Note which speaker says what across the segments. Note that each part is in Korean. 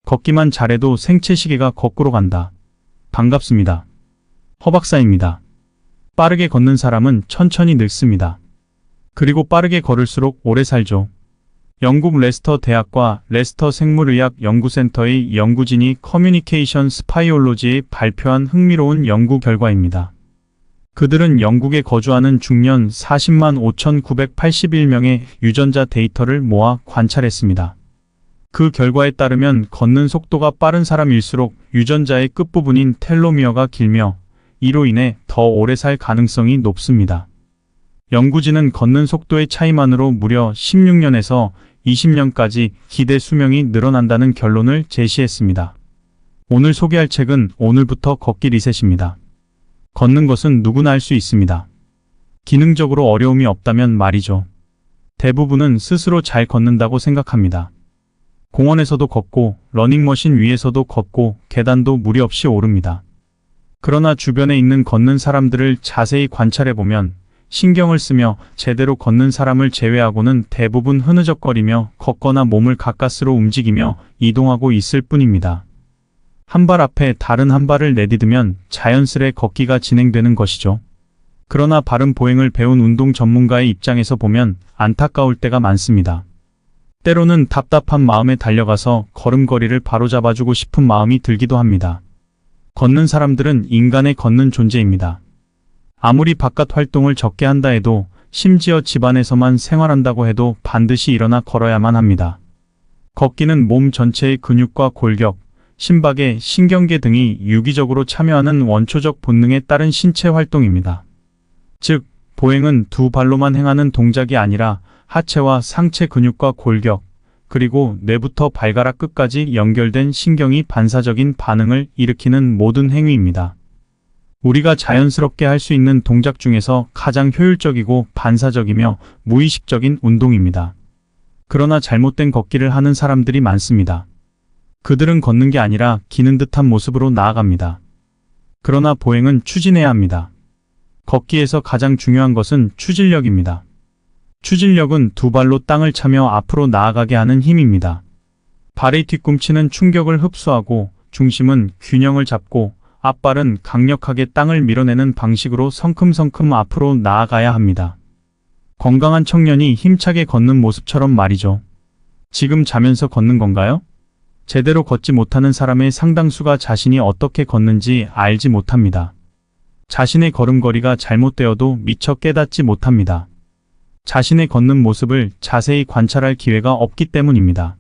Speaker 1: 걷기만 잘해도 생체 시계가 거꾸로 간다. 반갑습니다. 허박사입니다. 빠르게 걷는 사람은 천천히 늙습니다. 그리고 빠르게 걸을수록 오래 살죠. 영국 레스터 대학과 레스터 생물의학 연구센터의 연구진이 커뮤니케이션 스파이올로지에 발표한 흥미로운 연구 결과입니다. 그들은 영국에 거주하는 중년 40만 5,981명의 유전자 데이터를 모아 관찰했습니다. 그 결과에 따르면 걷는 속도가 빠른 사람일수록 유전자의 끝부분인 텔로미어가 길며 이로 인해 더 오래 살 가능성이 높습니다. 연구진은 걷는 속도의 차이만으로 무려 16년에서 20년까지 기대 수명이 늘어난다는 결론을 제시했습니다. 오늘 소개할 책은 오늘부터 걷기 리셋입니다. 걷는 것은 누구나 할 수 있습니다. 기능적으로 어려움이 없다면 말이죠. 대부분은 스스로 잘 걷는다고 생각합니다. 공원에서도 걷고 러닝머신 위에서도 걷고 계단도 무리 없이 오릅니다. 그러나 주변에 있는 걷는 사람들을 자세히 관찰해보면 신경을 쓰며 제대로 걷는 사람을 제외하고는 대부분 흐느적거리며 걷거나 몸을 가까스로 움직이며 이동하고 있을 뿐입니다. 한 발 앞에 다른 한 발을 내디디면 자연스레 걷기가 진행되는 것이죠. 그러나 바른 보행을 배운 운동 전문가의 입장에서 보면 안타까울 때가 많습니다. 때로는 답답한 마음에 달려가서 걸음걸이를 바로잡아주고 싶은 마음이 들기도 합니다. 걷는 사람들은 인간의 걷는 존재입니다. 아무리 바깥 활동을 적게 한다 해도 심지어 집안에서만 생활한다고 해도 반드시 일어나 걸어야만 합니다. 걷기는 몸 전체의 근육과 골격, 심박의 신경계 등이 유기적으로 참여하는 원초적 본능에 따른 신체 활동입니다. 즉, 보행은 두 발로만 행하는 동작이 아니라 하체와 상체 근육과 골격, 그리고 뇌부터 발가락 끝까지 연결된 신경이 반사적인 반응을 일으키는 모든 행위입니다. 우리가 자연스럽게 할 수 있는 동작 중에서 가장 효율적이고 반사적이며 무의식적인 운동입니다. 그러나 잘못된 걷기를 하는 사람들이 많습니다. 그들은 걷는 게 아니라 기는 듯한 모습으로 나아갑니다. 그러나 보행은 추진해야 합니다. 걷기에서 가장 중요한 것은 추진력입니다. 추진력은 두 발로 땅을 차며 앞으로 나아가게 하는 힘입니다. 발의 뒤꿈치는 충격을 흡수하고 중심은 균형을 잡고 앞발은 강력하게 땅을 밀어내는 방식으로 성큼성큼 앞으로 나아가야 합니다. 건강한 청년이 힘차게 걷는 모습처럼 말이죠. 지금 자면서 걷는 건가요? 제대로 걷지 못하는 사람의 상당수가 자신이 어떻게 걷는지 알지 못합니다. 자신의 걸음걸이가 잘못되어도 미처 깨닫지 못합니다. 자신의 걷는 모습을 자세히 관찰할 기회가 없기 때문입니다.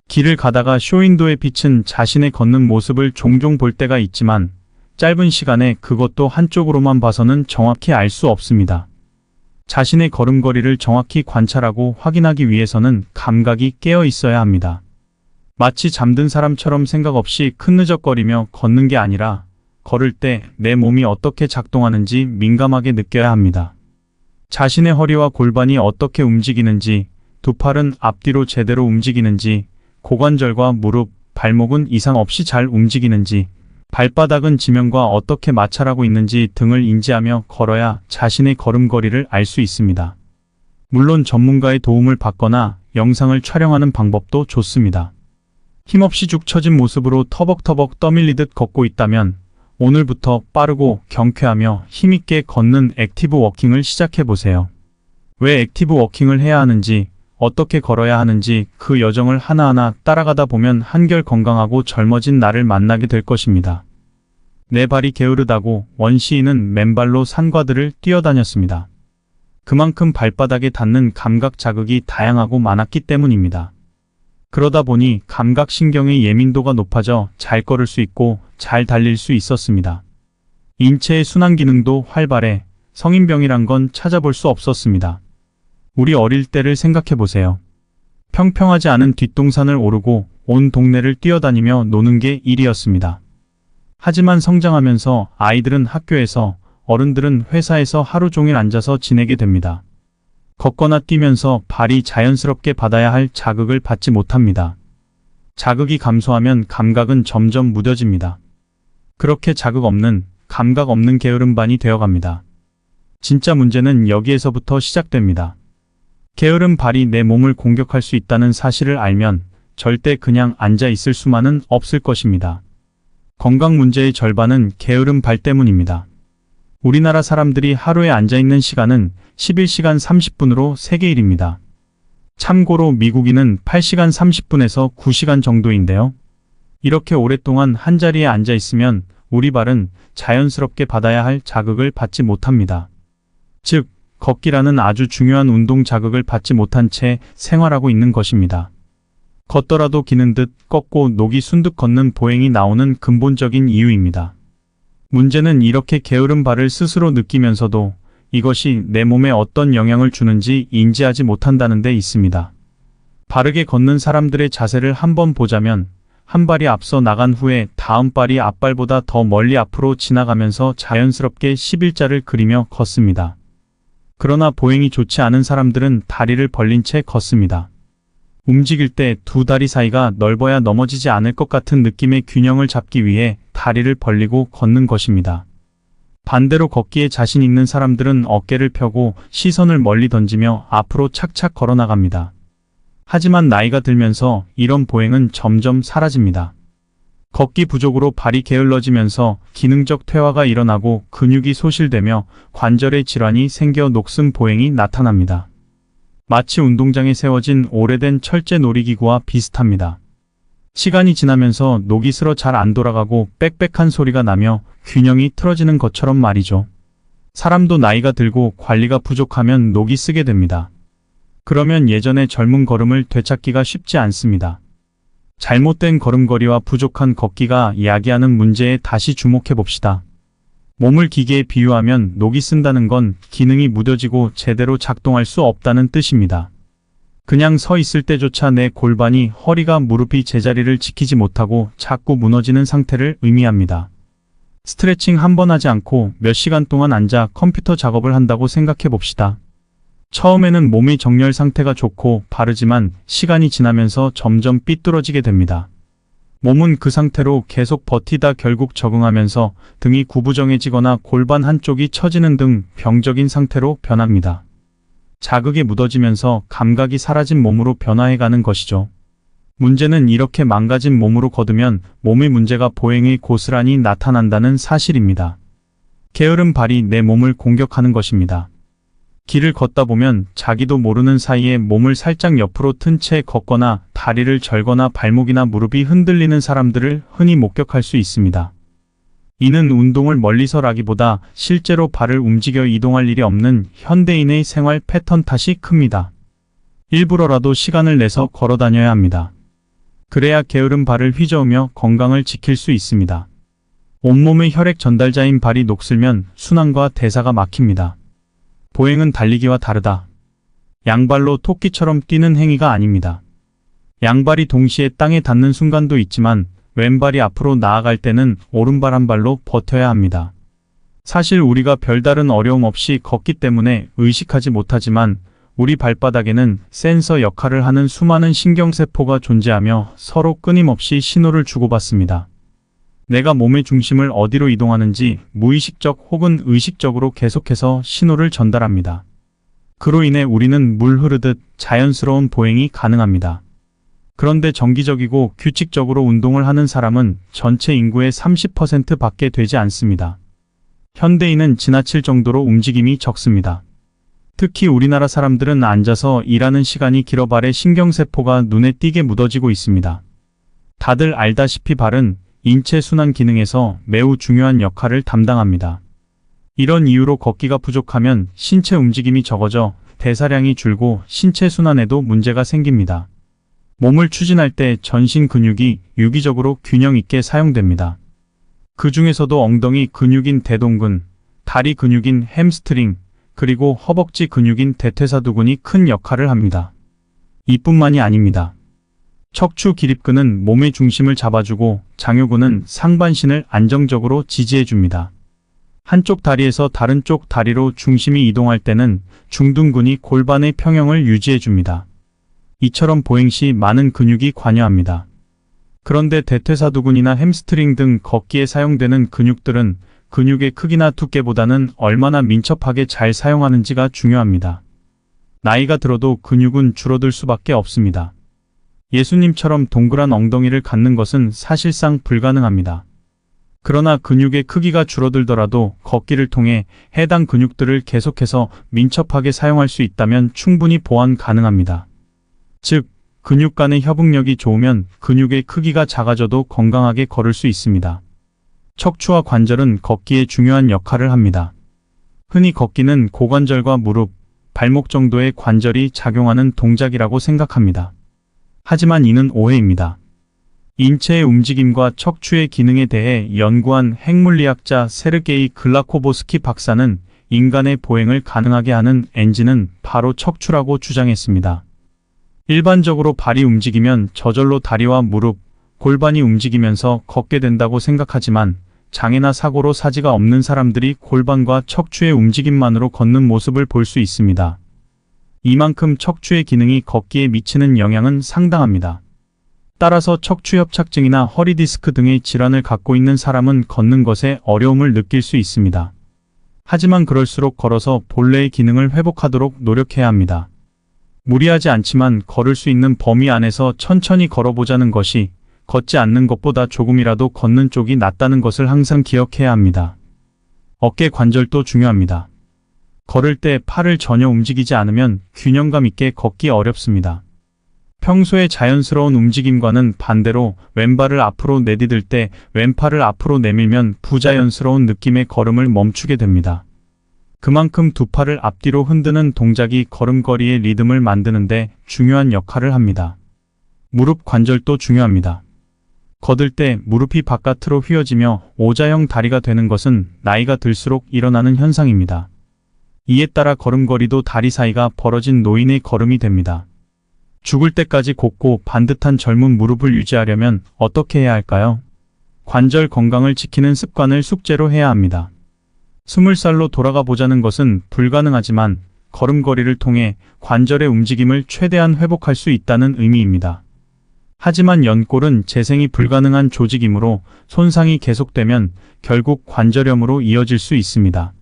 Speaker 1: 길을 가다가 쇼윈도에 비친 자신의 걷는 모습을 종종 볼 때가 있지만 짧은 시간에 그것도 한쪽으로만 봐서는 정확히 알 수 없습니다. 자신의 걸음걸이를 정확히 관찰하고 확인하기 위해서는 감각이 깨어 있어야 합니다. 마치 잠든 사람처럼 생각 없이 큰느적거리며 걷는 게 아니라 걸을 때 내 몸이 어떻게 작동하는지 민감하게 느껴야 합니다. 자신의 허리와 골반이 어떻게 움직이는지, 두 팔은 앞뒤로 제대로 움직이는지, 고관절과 무릎, 발목은 이상 없이 잘 움직이는지, 발바닥은 지면과 어떻게 마찰하고 있는지 등을 인지하며 걸어야 자신의 걸음걸이를 알 수 있습니다. 물론 전문가의 도움을 받거나 영상을 촬영하는 방법도 좋습니다. 힘없이 죽 처진 모습으로 터벅터벅 떠밀리듯 걷고 있다면 오늘부터 빠르고 경쾌하며 힘있게 걷는 액티브 워킹을 시작해보세요. 왜 액티브 워킹을 해야 하는지, 어떻게 걸어야 하는지 그 여정을 하나하나 따라가다 보면 한결 건강하고 젊어진 나를 만나게 될 것입니다. 내 발이 게으르다고 원시인은 맨발로 산과들을 뛰어다녔습니다. 그만큼 발바닥에 닿는 감각 자극이 다양하고 많았기 때문입니다. 그러다 보니 감각신경의 예민도가 높아져 잘 걸을 수 있고 잘 달릴 수 있었습니다. 인체의 순환 기능도 활발해 성인병이란 건 찾아볼 수 없었습니다. 우리 어릴 때를 생각해 보세요. 평평하지 않은 뒷동산을 오르고 온 동네를 뛰어다니며 노는 게 일이었습니다. 하지만 성장하면서 아이들은 학교에서, 어른들은 회사에서 하루 종일 앉아서 지내게 됩니다. 걷거나 뛰면서 발이 자연스럽게 받아야 할 자극을 받지 못합니다. 자극이 감소하면 감각은 점점 무뎌집니다. 그렇게 자극 없는, 감각 없는 게으름반이 되어갑니다. 진짜 문제는 여기에서부터 시작됩니다. 게으른 발이 내 몸을 공격할 수 있다는 사실을 알면 절대 그냥 앉아 있을 수만은 없을 것입니다. 건강 문제의 절반은 게으름 발 때문입니다. 우리나라 사람들이 하루에 앉아 있는 시간은 11시간 30분으로 세계 1위입니다. 참고로 미국인은 8시간 30분에서 9시간 정도인데요. 이렇게 오랫동안 한자리에 앉아 있으면 우리 발은 자연스럽게 받아야 할 자극을 받지 못합니다. 즉, 걷기라는 아주 중요한 운동 자극을 받지 못한 채 생활하고 있는 것입니다. 걷더라도 기는 듯 꺾고 녹이 순득 걷는 보행이 나오는 근본적인 이유입니다. 문제는 이렇게 게으른 발을 스스로 느끼면서도 이것이 내 몸에 어떤 영향을 주는지 인지하지 못한다는 데 있습니다. 바르게 걷는 사람들의 자세를 한번 보자면 한 발이 앞서 나간 후에 다음 발이 앞발보다 더 멀리 앞으로 지나가면서 자연스럽게 11자를 그리며 걷습니다. 그러나 보행이 좋지 않은 사람들은 다리를 벌린 채 걷습니다. 움직일 때 두 다리 사이가 넓어야 넘어지지 않을 것 같은 느낌의 균형을 잡기 위해 다리를 벌리고 걷는 것입니다. 반대로 걷기에 자신 있는 사람들은 어깨를 펴고 시선을 멀리 던지며 앞으로 착착 걸어 나갑니다. 하지만 나이가 들면서 이런 보행은 점점 사라집니다. 걷기 부족으로 발이 게을러지면서 기능적 퇴화가 일어나고 근육이 소실되며 관절의 질환이 생겨 녹슨 보행이 나타납니다. 마치 운동장에 세워진 오래된 철제 놀이기구와 비슷합니다. 시간이 지나면서 녹이 슬어 잘 안 돌아가고 빽빽한 소리가 나며 균형이 틀어지는 것처럼 말이죠. 사람도 나이가 들고 관리가 부족하면 녹이 쓰게 됩니다. 그러면 예전의 젊은 걸음을 되찾기가 쉽지 않습니다. 잘못된 걸음걸이와 부족한 걷기가 야기하는 문제에 다시 주목해 봅시다. 몸을 기계에 비유하면 녹이 쓴다는 건 기능이 무뎌지고 제대로 작동할 수 없다는 뜻입니다. 그냥 서 있을 때조차 내 골반이, 허리가, 무릎이 제자리를 지키지 못하고 자꾸 무너지는 상태를 의미합니다. 스트레칭 한 번 하지 않고 몇 시간 동안 앉아 컴퓨터 작업을 한다고 생각해 봅시다. 처음에는 몸의 정렬 상태가 좋고 바르지만 시간이 지나면서 점점 삐뚤어지게 됩니다. 몸은 그 상태로 계속 버티다 결국 적응하면서 등이 구부정해지거나 골반 한쪽이 처지는 등 병적인 상태로 변합니다. 자극에 묻어지면서 감각이 사라진 몸으로 변화해가는 것이죠. 문제는 이렇게 망가진 몸으로 걷으면 몸의 문제가 보행에 고스란히 나타난다는 사실입니다. 게으른 발이 내 몸을 공격하는 것입니다. 길을 걷다 보면 자기도 모르는 사이에 몸을 살짝 옆으로 튼 채 걷거나 다리를 절거나 발목이나 무릎이 흔들리는 사람들을 흔히 목격할 수 있습니다. 이는 운동을 멀리서라기보다 실제로 발을 움직여 이동할 일이 없는 현대인의 생활 패턴 탓이 큽니다. 일부러라도 시간을 내서 걸어 다녀야 합니다. 그래야 게으른 발을 휘저으며 건강을 지킬 수 있습니다. 온몸의 혈액 전달자인 발이 녹슬면 순환과 대사가 막힙니다. 보행은 달리기와 다르다. 양발로 토끼처럼 뛰는 행위가 아닙니다. 양발이 동시에 땅에 닿는 순간도 있지만 왼발이 앞으로 나아갈 때는 오른발 한 발로 버텨야 합니다. 사실 우리가 별다른 어려움 없이 걷기 때문에 의식하지 못하지만 우리 발바닥에는 센서 역할을 하는 수많은 신경세포가 존재하며 서로 끊임없이 신호를 주고받습니다. 내가 몸의 중심을 어디로 이동하는지 무의식적 혹은 의식적으로 계속해서 신호를 전달합니다. 그로 인해 우리는 물 흐르듯 자연스러운 보행이 가능합니다. 그런데 정기적이고 규칙적으로 운동을 하는 사람은 전체 인구의 30%밖에 되지 않습니다. 현대인은 지나칠 정도로 움직임이 적습니다. 특히 우리나라 사람들은 앉아서 일하는 시간이 길어 발의 신경세포가 눈에 띄게 묻어지고 있습니다. 다들 알다시피 발은 인체 순환 기능에서 매우 중요한 역할을 담당합니다. 이런 이유로 걷기가 부족하면 신체 움직임이 적어져 대사량이 줄고 신체 순환에도 문제가 생깁니다. 몸을 추진할 때 전신 근육이 유기적으로 균형 있게 사용됩니다. 그 중에서도 엉덩이 근육인 대동근, 다리 근육인 햄스트링, 그리고 허벅지 근육인 대퇴사두근이 큰 역할을 합니다. 이뿐만이 아닙니다. 척추 기립근은 몸의 중심을 잡아주고 장요근은 상반신을 안정적으로 지지해줍니다. 한쪽 다리에서 다른 쪽 다리로 중심이 이동할 때는 중둔근이 골반의 평형을 유지해줍니다. 이처럼 보행 시 많은 근육이 관여합니다. 그런데 대퇴사두근이나 햄스트링 등 걷기에 사용되는 근육들은 근육의 크기나 두께보다는 얼마나 민첩하게 잘 사용하는지가 중요합니다. 나이가 들어도 근육은 줄어들 수밖에 없습니다. 예수님처럼 동그란 엉덩이를 갖는 것은 사실상 불가능합니다. 그러나 근육의 크기가 줄어들더라도 걷기를 통해 해당 근육들을 계속해서 민첩하게 사용할 수 있다면 충분히 보완 가능합니다. 즉, 근육 간의 협응력이 좋으면 근육의 크기가 작아져도 건강하게 걸을 수 있습니다. 척추와 관절은 걷기에 중요한 역할을 합니다. 흔히 걷기는 고관절과 무릎, 발목 정도의 관절이 작용하는 동작이라고 생각합니다. 하지만 이는 오해입니다. 인체의 움직임과 척추의 기능에 대해 연구한 핵물리학자 세르게이 글라코보스키 박사는 인간의 보행을 가능하게 하는 엔진은 바로 척추라고 주장했습니다. 일반적으로 발이 움직이면 저절로 다리와 무릎, 골반이 움직이면서 걷게 된다고 생각하지만 장애나 사고로 사지가 없는 사람들이 골반과 척추의 움직임만으로 걷는 모습을 볼 수 있습니다. 이만큼 척추의 기능이 걷기에 미치는 영향은 상당합니다. 따라서 척추협착증이나 허리디스크 등의 질환을 갖고 있는 사람은 걷는 것에 어려움을 느낄 수 있습니다. 하지만 그럴수록 걸어서 본래의 기능을 회복하도록 노력해야 합니다. 무리하지 않지만 걸을 수 있는 범위 안에서 천천히 걸어보자는 것이 걷지 않는 것보다 조금이라도 걷는 쪽이 낫다는 것을 항상 기억해야 합니다. 어깨 관절도 중요합니다. 걸을 때 팔을 전혀 움직이지 않으면 균형감 있게 걷기 어렵습니다. 평소의 자연스러운 움직임과는 반대로 왼발을 앞으로 내디딜 때 왼팔을 앞으로 내밀면 부자연스러운 느낌의 걸음을 멈추게 됩니다. 그만큼 두 팔을 앞뒤로 흔드는 동작이 걸음걸이의 리듬을 만드는데 중요한 역할을 합니다. 무릎 관절도 중요합니다. 걷을 때 무릎이 바깥으로 휘어지며 오자형 다리가 되는 것은 나이가 들수록 일어나는 현상입니다. 이에 따라 걸음걸이도 다리 사이가 벌어진 노인의 걸음이 됩니다. 죽을 때까지 곱고 반듯한 젊은 무릎을 유지하려면 어떻게 해야 할까요? 관절 건강을 지키는 습관을 숙제로 해야 합니다. 20살로 돌아가 보자는 것은 불가능하지만 걸음걸이를 통해 관절의 움직임을 최대한 회복할 수 있다는 의미입니다. 하지만 연골은 재생이 불가능한 조직이므로 손상이 계속되면 결국 관절염으로 이어질 수 있습니다.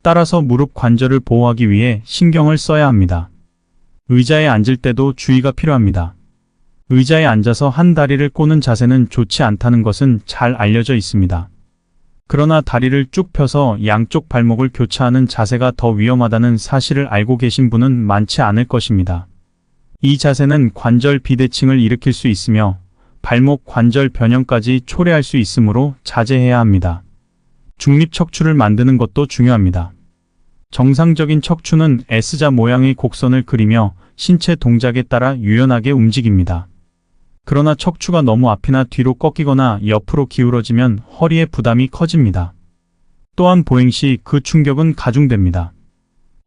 Speaker 1: 따라서 무릎 관절을 보호하기 위해 신경을 써야 합니다. 의자에 앉을 때도 주의가 필요합니다. 의자에 앉아서 한 다리를 꼬는 자세는 좋지 않다는 것은 잘 알려져 있습니다. 그러나 다리를 쭉 펴서 양쪽 발목을 교차하는 자세가 더 위험하다는 사실을 알고 계신 분은 많지 않을 것입니다. 이 자세는 관절 비대칭을 일으킬 수 있으며 발목 관절 변형까지 초래할 수 있으므로 자제해야 합니다. 중립 척추를 만드는 것도 중요합니다. 정상적인 척추는 S자 모양의 곡선을 그리며 신체 동작에 따라 유연하게 움직입니다. 그러나 척추가 너무 앞이나 뒤로 꺾이거나 옆으로 기울어지면 허리의 부담이 커집니다. 또한 보행 시 그 충격은 가중됩니다.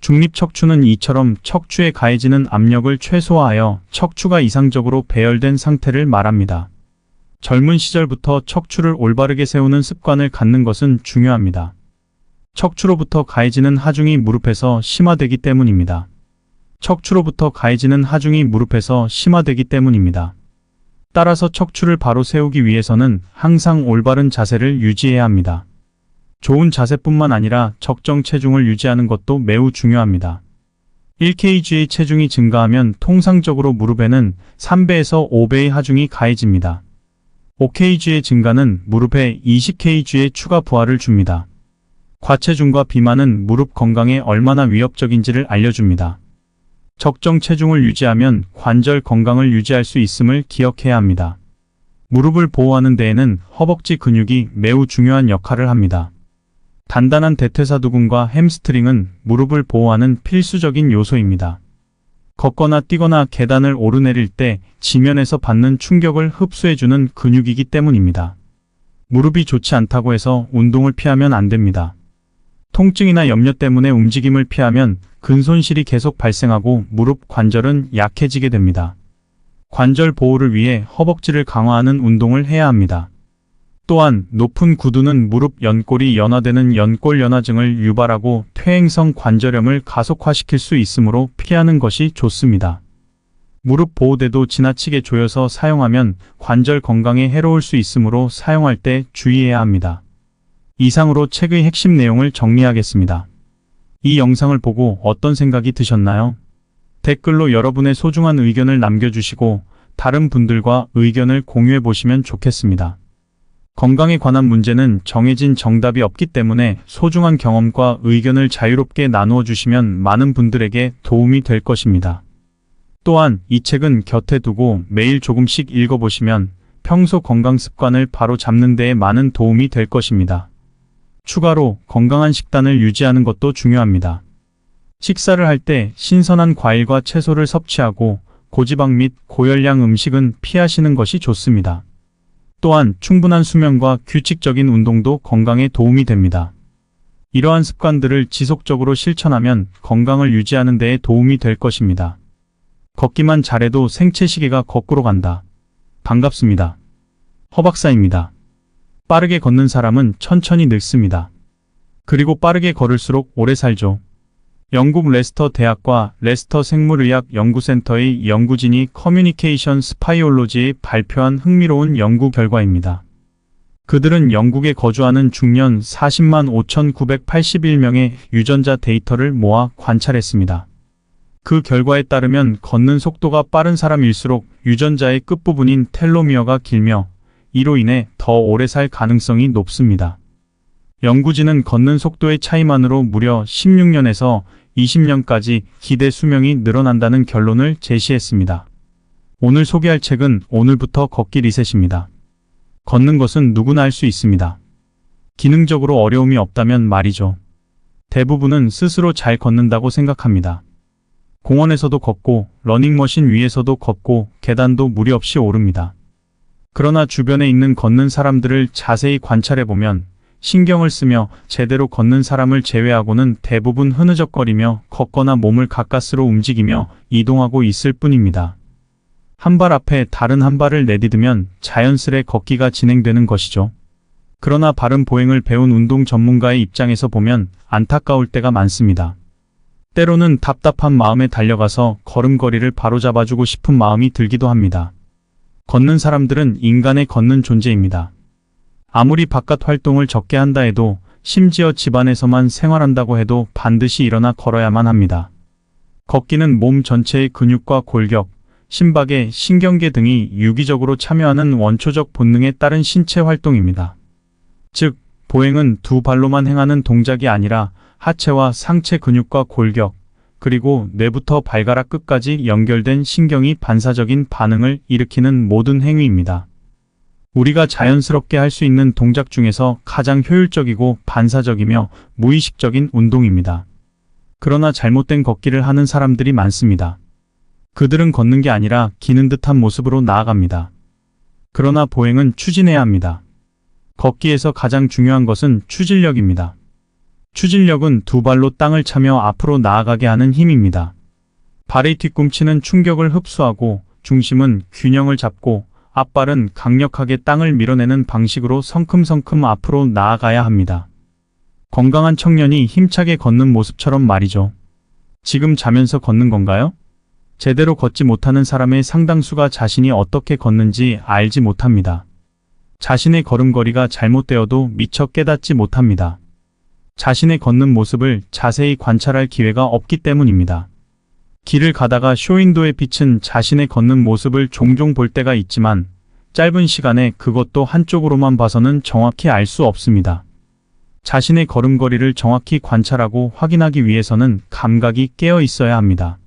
Speaker 1: 중립 척추는 이처럼 척추에 가해지는 압력을 최소화하여 척추가 이상적으로 배열된 상태를 말합니다. 젊은 시절부터 척추를 올바르게 세우는 습관을 갖는 것은 중요합니다. 척추로부터 가해지는 하중이 무릎에서 심화되기 때문입니다. 척추로부터 가해지는 하중이 무릎에서 심화되기 때문입니다. 따라서 척추를 바로 세우기 위해서는 항상 올바른 자세를 유지해야 합니다. 좋은 자세뿐만 아니라 적정 체중을 유지하는 것도 매우 중요합니다. 1kg의 체중이 증가하면 통상적으로 무릎에는 3배에서 5배의 하중이 가해집니다. 5kg의 증가는 무릎에 20kg의 추가 부하를 줍니다. 과체중과 비만은 무릎 건강에 얼마나 위협적인지를 알려줍니다. 적정 체중을 유지하면 관절 건강을 유지할 수 있음을 기억해야 합니다. 무릎을 보호하는 데에는 허벅지 근육이 매우 중요한 역할을 합니다. 단단한 대퇴사두근과 햄스트링은 무릎을 보호하는 필수적인 요소입니다. 걷거나 뛰거나 계단을 오르내릴 때 지면에서 받는 충격을 흡수해주는 근육이기 때문입니다. 무릎이 좋지 않다고 해서 운동을 피하면 안 됩니다. 통증이나 염려 때문에 움직임을 피하면 근손실이 계속 발생하고 무릎 관절은 약해지게 됩니다. 관절 보호를 위해 허벅지를 강화하는 운동을 해야 합니다. 또한 높은 구두는 무릎 연골이 연화되는 연골연화증을 유발하고 퇴행성 관절염을 가속화시킬 수 있으므로 피하는 것이 좋습니다. 무릎 보호대도 지나치게 조여서 사용하면 관절 건강에 해로울 수 있으므로 사용할 때 주의해야 합니다. 이상으로 책의 핵심 내용을 정리하겠습니다. 이 영상을 보고 어떤 생각이 드셨나요? 댓글로 여러분의 소중한 의견을 남겨주시고 다른 분들과 의견을 공유해 보시면 좋겠습니다. 건강에 관한 문제는 정해진 정답이 없기 때문에 소중한 경험과 의견을 자유롭게 나누어 주시면 많은 분들에게 도움이 될 것입니다. 또한 이 책은 곁에 두고 매일 조금씩 읽어보시면 평소 건강 습관을 바로 잡는 데에 많은 도움이 될 것입니다. 추가로 건강한 식단을 유지하는 것도 중요합니다. 식사를 할 때 신선한 과일과 채소를 섭취하고 고지방 및 고열량 음식은 피하시는 것이 좋습니다. 또한 충분한 수면과 규칙적인 운동도 건강에 도움이 됩니다. 이러한 습관들을 지속적으로 실천하면 건강을 유지하는 데에 도움이 될 것입니다. 걷기만 잘해도 생체 시계가 거꾸로 간다. 반갑습니다. 허박사입니다. 빠르게 걷는 사람은 천천히 늙습니다. 그리고 빠르게 걸을수록 오래 살죠. 영국 레스터 대학과 레스터 생물의학 연구센터의 연구진이 커뮤니케이션 스파이올로지에 발표한 흥미로운 연구 결과입니다. 그들은 영국에 거주하는 중년 40만 5,981명의 유전자 데이터를 모아 관찰했습니다. 그 결과에 따르면 걷는 속도가 빠른 사람일수록 유전자의 끝부분인 텔로미어가 길며 이로 인해 더 오래 살 가능성이 높습니다. 연구진은 걷는 속도의 차이만으로 무려 16년에서 20년까지 기대 수명이 늘어난다는 결론을 제시했습니다. 오늘 소개할 책은 오늘부터 걷기 리셋입니다. 걷는 것은 누구나 할 수 있습니다. 기능적으로 어려움이 없다면 말이죠. 대부분은 스스로 잘 걷는다고 생각합니다. 공원에서도 걷고 러닝머신 위에서도 걷고 계단도 무리 없이 오릅니다. 그러나 주변에 있는 걷는 사람들을 자세히 관찰해보면 신경을 쓰며 제대로 걷는 사람을 제외하고는 대부분 흐느적거리며 걷거나 몸을 가까스로 움직이며 이동하고 있을 뿐입니다. 한 발 앞에 다른 한 발을 내디디면 자연스레 걷기가 진행되는 것이죠. 그러나 바른 보행을 배운 운동 전문가의 입장에서 보면 안타까울 때가 많습니다. 때로는 답답한 마음에 달려가서 걸음걸이를 바로잡아주고 싶은 마음이 들기도 합니다. 걷는 사람들은 인간의 걷는 존재입니다. 아무리 바깥 활동을 적게 한다 해도 심지어 집안에서만 생활한다고 해도 반드시 일어나 걸어야만 합니다. 걷기는 몸 전체의 근육과 골격, 심박의 신경계 등이 유기적으로 참여하는 원초적 본능에 따른 신체 활동입니다. 즉, 보행은 두 발로만 행하는 동작이 아니라 하체와 상체 근육과 골격, 그리고 뇌부터 발가락 끝까지 연결된 신경이 반사적인 반응을 일으키는 모든 행위입니다. 우리가 자연스럽게 할 수 있는 동작 중에서 가장 효율적이고 반사적이며 무의식적인 운동입니다. 그러나 잘못된 걷기를 하는 사람들이 많습니다. 그들은 걷는 게 아니라 기는 듯한 모습으로 나아갑니다. 그러나 보행은 추진해야 합니다. 걷기에서 가장 중요한 것은 추진력입니다. 추진력은 두 발로 땅을 차며 앞으로 나아가게 하는 힘입니다. 발의 뒤꿈치는 충격을 흡수하고 중심은 균형을 잡고 앞발은 강력하게 땅을 밀어내는 방식으로 성큼성큼 앞으로 나아가야 합니다. 건강한 청년이 힘차게 걷는 모습처럼 말이죠. 지금 자면서 걷는 건가요? 제대로 걷지 못하는 사람의 상당수가 자신이 어떻게 걷는지 알지 못합니다. 자신의 걸음걸이가 잘못되어도 미처 깨닫지 못합니다. 자신의 걷는 모습을 자세히 관찰할 기회가 없기 때문입니다. 길을 가다가 쇼윈도에 비친 자신의 걷는 모습을 종종 볼 때가 있지만 짧은 시간에 그것도 한쪽으로만 봐서는 정확히 알 수 없습니다. 자신의 걸음걸이를 정확히 관찰하고 확인하기 위해서는 감각이 깨어 있어야 합니다.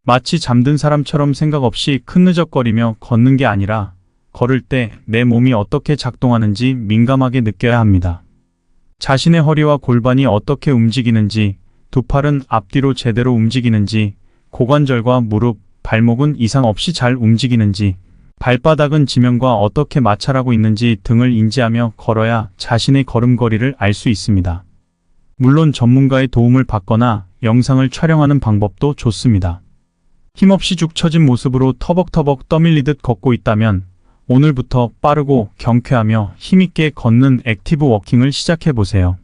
Speaker 1: 마치 잠든 사람처럼 생각 없이 큰느적거리며 걷는 게 아니라 걸을 때 내 몸이 어떻게 작동하는지 민감하게 느껴야 합니다. 자신의 허리와 골반이 어떻게 움직이는지, 두 팔은 앞뒤로 제대로 움직이는지, 고관절과 무릎, 발목은 이상 없이 잘 움직이는지, 발바닥은 지면과 어떻게 마찰하고 있는지 등을 인지하며 걸어야 자신의 걸음걸이를 알 수 있습니다. 물론 전문가의 도움을 받거나 영상을 촬영하는 방법도 좋습니다. 힘없이 죽 처진 모습으로 터벅터벅 떠밀리듯 걷고 있다면 오늘부터 빠르고 경쾌하며 힘있게 걷는 액티브 워킹을 시작해보세요.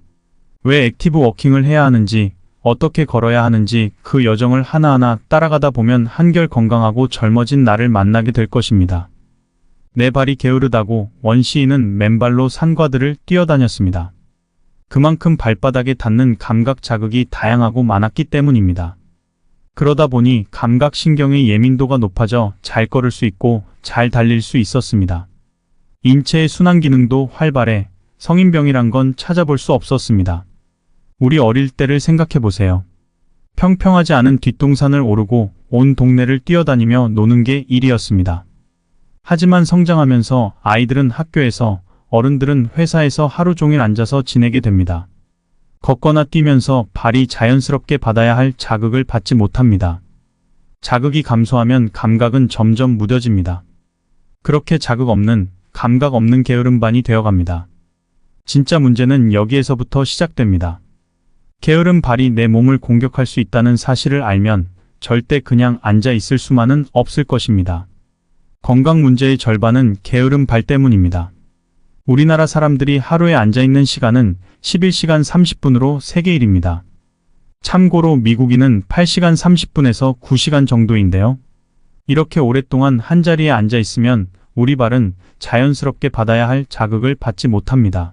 Speaker 1: 왜 액티브 워킹을 해야 하는지, 어떻게 걸어야 하는지 그 여정을 하나하나 따라가다 보면 한결 건강하고 젊어진 나를 만나게 될 것입니다. 내 발이 게으르다고 원시인은 맨발로 산과들을 뛰어다녔습니다. 그만큼 발바닥에 닿는 감각 자극이 다양하고 많았기 때문입니다. 그러다 보니 감각신경의 예민도가 높아져 잘 걸을 수 있고 잘 달릴 수 있었습니다. 인체의 순환 기능도 활발해 성인병이란 건 찾아볼 수 없었습니다. 우리 어릴 때를 생각해 보세요. 평평하지 않은 뒷동산을 오르고 온 동네를 뛰어다니며 노는 게 일이었습니다. 하지만 성장하면서 아이들은 학교에서, 어른들은 회사에서 하루 종일 앉아서 지내게 됩니다. 걷거나 뛰면서 발이 자연스럽게 받아야 할 자극을 받지 못합니다. 자극이 감소하면 감각은 점점 무뎌집니다. 그렇게 자극 없는, 감각 없는 게으름반이 되어갑니다. 진짜 문제는 여기에서부터 시작됩니다. 게으른 발이 내 몸을 공격할 수 있다는 사실을 알면 절대 그냥 앉아 있을 수만은 없을 것입니다. 건강 문제의 절반은 게으른 발 때문입니다. 우리나라 사람들이 하루에 앉아있는 시간은 11시간 30분으로 세계 1위입니다. 참고로 미국인은 8시간 30분에서 9시간 정도인데요. 이렇게 오랫동안 한자리에 앉아있으면 우리 발은 자연스럽게 받아야 할 자극을 받지 못합니다.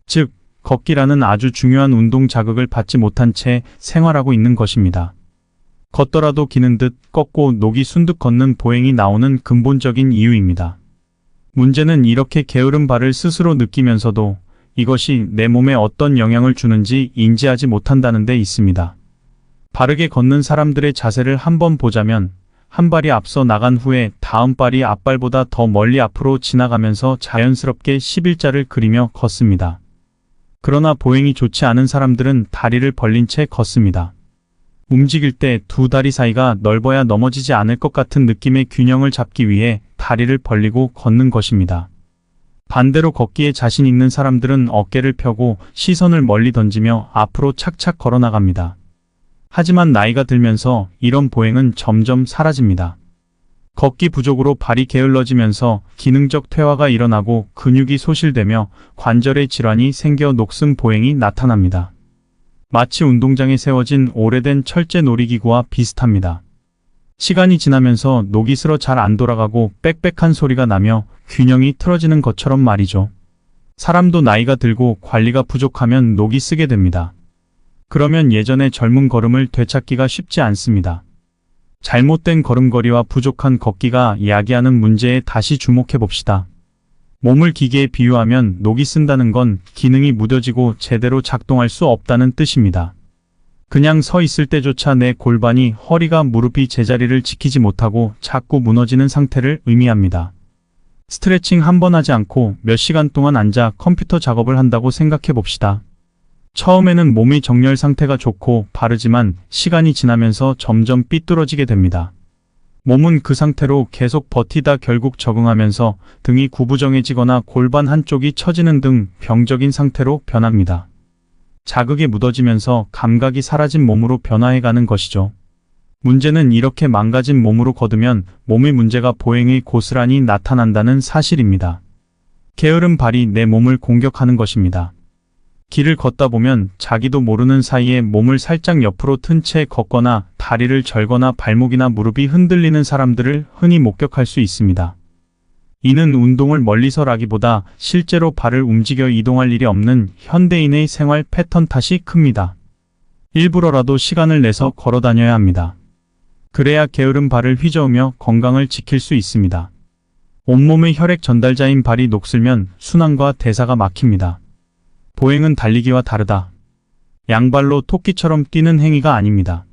Speaker 1: 즉, 걷기라는 아주 중요한 운동 자극을 받지 못한 채 생활하고 있는 것입니다. 걷더라도 기는 듯 꺾고 녹이 순득 걷는 보행이 나오는 근본적인 이유입니다. 문제는 이렇게 게으른 발을 스스로 느끼면서도 이것이 내 몸에 어떤 영향을 주는지 인지하지 못한다는 데 있습니다. 바르게 걷는 사람들의 자세를 한번 보자면 한 발이 앞서 나간 후에 다음 발이 앞발보다 더 멀리 앞으로 지나가면서 자연스럽게 11자를 그리며 걷습니다. 그러나 보행이 좋지 않은 사람들은 다리를 벌린 채 걷습니다. 움직일 때 두 다리 사이가 넓어야 넘어지지 않을 것 같은 느낌의 균형을 잡기 위해 다리를 벌리고 걷는 것입니다. 반대로 걷기에 자신 있는 사람들은 어깨를 펴고 시선을 멀리 던지며 앞으로 착착 걸어나갑니다. 하지만 나이가 들면서 이런 보행은 점점 사라집니다. 걷기 부족으로 발이 게을러지면서 기능적 퇴화가 일어나고 근육이 소실되며 관절의 질환이 생겨 녹슨 보행이 나타납니다. 마치 운동장에 세워진 오래된 철제 놀이기구와 비슷합니다. 시간이 지나면서 녹이 슬어 잘 안 돌아가고 빽빽한 소리가 나며 균형이 틀어지는 것처럼 말이죠. 사람도 나이가 들고 관리가 부족하면 녹이 쓰게 됩니다. 그러면 예전의 젊은 걸음을 되찾기가 쉽지 않습니다. 잘못된 걸음걸이와 부족한 걷기가 야기하는 문제에 다시 주목해 봅시다. 몸을 기계에 비유하면 녹이 쓴다는 건 기능이 무뎌지고 제대로 작동할 수 없다는 뜻입니다. 그냥 서 있을 때조차 내 골반이, 허리가, 무릎이 제자리를 지키지 못하고 자꾸 무너지는 상태를 의미합니다. 스트레칭 한 번 하지 않고 몇 시간 동안 앉아 컴퓨터 작업을 한다고 생각해 봅시다. 처음에는 몸의 정렬 상태가 좋고 바르지만 시간이 지나면서 점점 삐뚤어지게 됩니다. 몸은 그 상태로 계속 버티다 결국 적응하면서 등이 구부정해지거나 골반 한쪽이 처지는 등 병적인 상태로 변합니다. 자극에 묻어지면서 감각이 사라진 몸으로 변화해가는 것이죠. 문제는 이렇게 망가진 몸으로 걷으면 몸의 문제가 보행에 고스란히 나타난다는 사실입니다. 게으른 발이 내 몸을 공격하는 것입니다. 길을 걷다 보면 자기도 모르는 사이에 몸을 살짝 옆으로 튼 채 걷거나 다리를 절거나 발목이나 무릎이 흔들리는 사람들을 흔히 목격할 수 있습니다. 이는 운동을 멀리서라기보다 실제로 발을 움직여 이동할 일이 없는 현대인의 생활 패턴 탓이 큽니다. 일부러라도 시간을 내서 걸어 다녀야 합니다. 그래야 게으른 발을 휘저으며 건강을 지킬 수 있습니다. 온몸의 혈액 전달자인 발이 녹슬면 순환과 대사가 막힙니다. 보행은 달리기와 다르다. 양발로 토끼처럼 뛰는 행위가 아닙니다.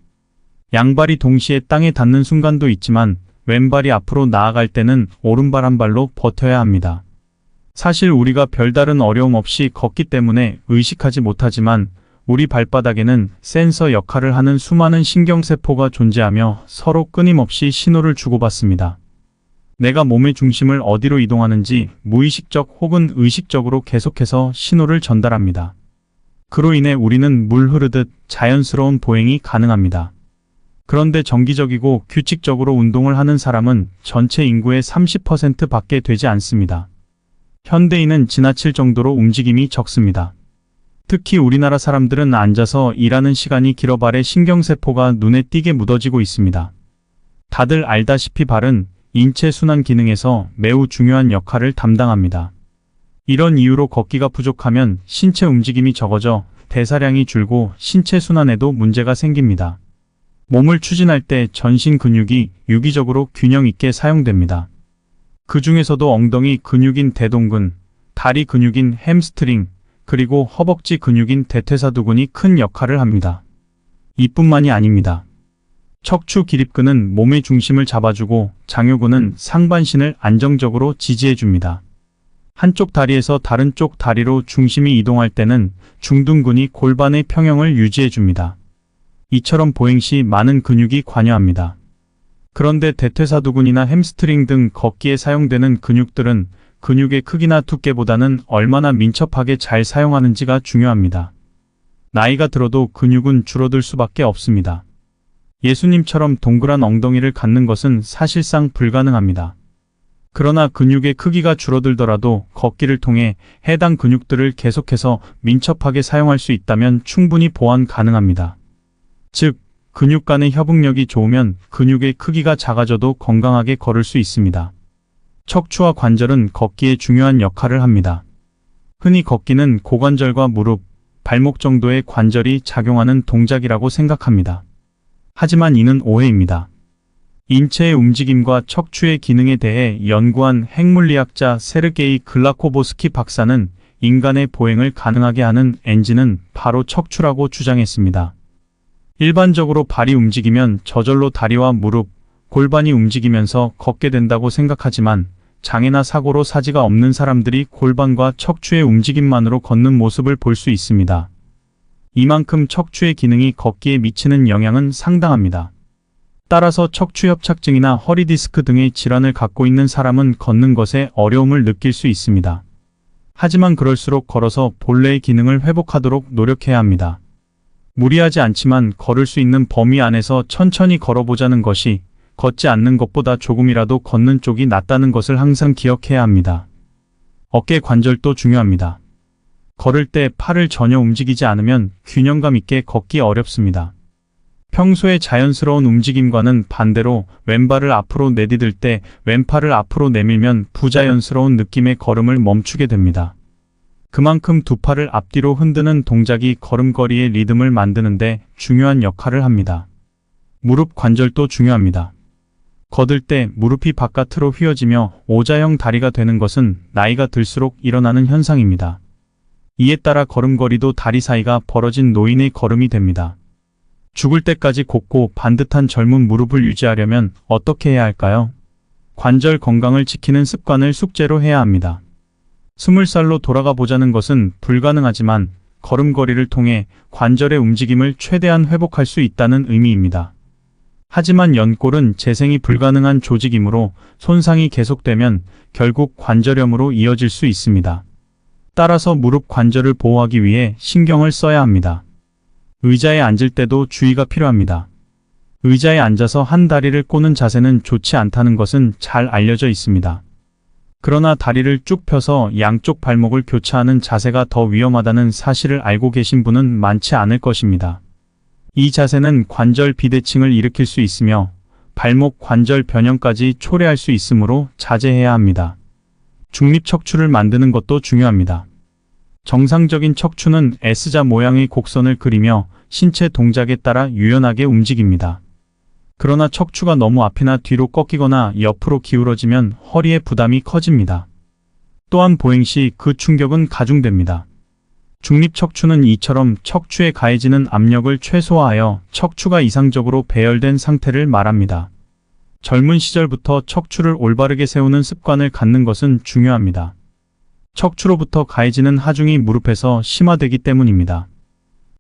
Speaker 1: 양발이 동시에 땅에 닿는 순간도 있지만 왼발이 앞으로 나아갈 때는 오른발 한 발로 버텨야 합니다. 사실 우리가 별다른 어려움 없이 걷기 때문에 의식하지 못하지만 우리 발바닥에는 센서 역할을 하는 수많은 신경세포가 존재하며 서로 끊임없이 신호를 주고받습니다. 내가 몸의 중심을 어디로 이동하는지 무의식적 혹은 의식적으로 계속해서 신호를 전달합니다. 그로 인해 우리는 물 흐르듯 자연스러운 보행이 가능합니다. 그런데 정기적이고 규칙적으로 운동을 하는 사람은 전체 인구의 30% 밖에 되지 않습니다. 현대인은 지나칠 정도로 움직임이 적습니다. 특히 우리나라 사람들은 앉아서 일하는 시간이 길어 발의 신경세포가 눈에 띄게 묻어지고 있습니다. 다들 알다시피 발은 인체 순환 기능에서 매우 중요한 역할을 담당합니다. 이런 이유로 걷기가 부족하면 신체 움직임이 적어져 대사량이 줄고 신체 순환에도 문제가 생깁니다. 몸을 추진할 때 전신 근육이 유기적으로 균형 있게 사용됩니다. 그 중에서도 엉덩이 근육인 대동근, 다리 근육인 햄스트링, 그리고 허벅지 근육인 대퇴사두근이 큰 역할을 합니다. 이뿐만이 아닙니다. 척추 기립근은 몸의 중심을 잡아주고 장요근은 상반신을 안정적으로 지지해줍니다. 한쪽 다리에서 다른 쪽 다리로 중심이 이동할 때는 중둔근이 골반의 평형을 유지해줍니다. 이처럼 보행 시 많은 근육이 관여합니다. 그런데 대퇴사두근이나 햄스트링 등 걷기에 사용되는 근육들은 근육의 크기나 두께보다는 얼마나 민첩하게 잘 사용하는지가 중요합니다. 나이가 들어도 근육은 줄어들 수밖에 없습니다. 예수님처럼 동그란 엉덩이를 갖는 것은 사실상 불가능합니다. 그러나 근육의 크기가 줄어들더라도 걷기를 통해 해당 근육들을 계속해서 민첩하게 사용할 수 있다면 충분히 보완 가능합니다. 즉, 근육 간의 협응력이 좋으면 근육의 크기가 작아져도 건강하게 걸을 수 있습니다. 척추와 관절은 걷기에 중요한 역할을 합니다. 흔히 걷기는 고관절과 무릎, 발목 정도의 관절이 작용하는 동작이라고 생각합니다. 하지만 이는 오해입니다. 인체의 움직임과 척추의 기능에 대해 연구한 핵물리학자 세르게이 글라코보스키 박사는 인간의 보행을 가능하게 하는 엔진은 바로 척추라고 주장했습니다. 일반적으로 발이 움직이면 저절로 다리와 무릎, 골반이 움직이면서 걷게 된다고 생각하지만 장애나 사고로 사지가 없는 사람들이 골반과 척추의 움직임만으로 걷는 모습을 볼 수 있습니다. 이만큼 척추의 기능이 걷기에 미치는 영향은 상당합니다. 따라서 척추협착증이나 허리디스크 등의 질환을 갖고 있는 사람은 걷는 것에 어려움을 느낄 수 있습니다. 하지만 그럴수록 걸어서 본래의 기능을 회복하도록 노력해야 합니다. 무리하지 않지만 걸을 수 있는 범위 안에서 천천히 걸어보자는 것이 걷지 않는 것보다 조금이라도 걷는 쪽이 낫다는 것을 항상 기억해야 합니다. 어깨 관절도 중요합니다. 걸을 때 팔을 전혀 움직이지 않으면 균형감 있게 걷기 어렵습니다. 평소의 자연스러운 움직임과는 반대로 왼발을 앞으로 내디딜 때 왼팔을 앞으로 내밀면 부자연스러운 느낌의 걸음을 멈추게 됩니다. 그만큼 두 팔을 앞뒤로 흔드는 동작이 걸음걸이의 리듬을 만드는데 중요한 역할을 합니다. 무릎 관절도 중요합니다. 걷을 때 무릎이 바깥으로 휘어지며 오자형 다리가 되는 것은 나이가 들수록 일어나는 현상입니다. 이에 따라 걸음걸이도 다리 사이가 벌어진 노인의 걸음이 됩니다. 죽을 때까지 곱고 반듯한 젊은 무릎을 유지하려면 어떻게 해야 할까요? 관절 건강을 지키는 습관을 숙제로 해야 합니다. 20살로 돌아가 보자는 것은 불가능하지만 걸음걸이를 통해 관절의 움직임을 최대한 회복할 수 있다는 의미입니다. 하지만 연골은 재생이 불가능한 조직이므로 손상이 계속되면 결국 관절염으로 이어질 수 있습니다. 따라서 무릎 관절을 보호하기 위해 신경을 써야 합니다. 의자에 앉을 때도 주의가 필요합니다. 의자에 앉아서 한 다리를 꼬는 자세는 좋지 않다는 것은 잘 알려져 있습니다. 그러나 다리를 쭉 펴서 양쪽 발목을 교차하는 자세가 더 위험하다는 사실을 알고 계신 분은 많지 않을 것입니다. 이 자세는 관절 비대칭을 일으킬 수 있으며 발목 관절 변형까지 초래할 수 있으므로 자제해야 합니다. 중립척추를 만드는 것도 중요합니다. 정상적인 척추는 S자 모양의 곡선을 그리며 신체 동작에 따라 유연하게 움직입니다. 그러나 척추가 너무 앞이나 뒤로 꺾이거나 옆으로 기울어지면 허리에 부담이 커집니다. 또한 보행 시 그 충격은 가중됩니다. 중립척추는 이처럼 척추에 가해지는 압력을 최소화하여 척추가 이상적으로 배열된 상태를 말합니다. 젊은 시절부터 척추를 올바르게 세우는 습관을 갖는 것은 중요합니다. 척추로부터 가해지는 하중이 무릎에서 심화되기 때문입니다.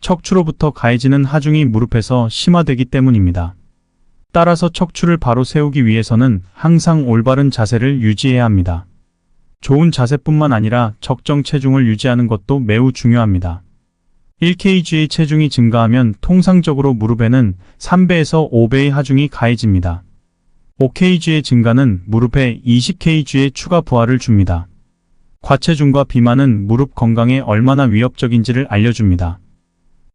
Speaker 1: 척추로부터 가해지는 하중이 무릎에서 심화되기 때문입니다. 따라서 척추를 바로 세우기 위해서는 항상 올바른 자세를 유지해야 합니다. 좋은 자세뿐만 아니라 적정 체중을 유지하는 것도 매우 중요합니다. 1kg의 체중이 증가하면 통상적으로 무릎에는 3배에서 5배의 하중이 가해집니다. 5kg의 증가는 무릎에 20kg의 추가 부하를 줍니다. 과체중과 비만은 무릎 건강에 얼마나 위협적인지를 알려줍니다.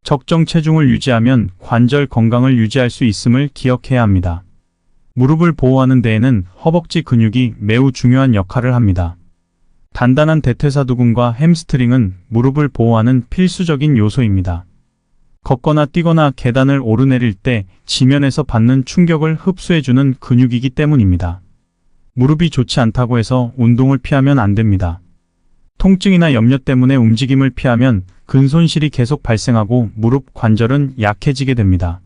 Speaker 1: 적정 체중을 유지하면 관절 건강을 유지할 수 있음을 기억해야 합니다. 무릎을 보호하는 데에는 허벅지 근육이 매우 중요한 역할을 합니다. 단단한 대퇴사두근과 햄스트링은 무릎을 보호하는 필수적인 요소입니다. 걷거나 뛰거나 계단을 오르내릴 때 지면에서 받는 충격을 흡수해주는 근육이기 때문입니다. 무릎이 좋지 않다고 해서 운동을 피하면 안 됩니다. 통증이나 염려 때문에 움직임을 피하면 근손실이 계속 발생하고 무릎 관절은 약해지게 됩니다.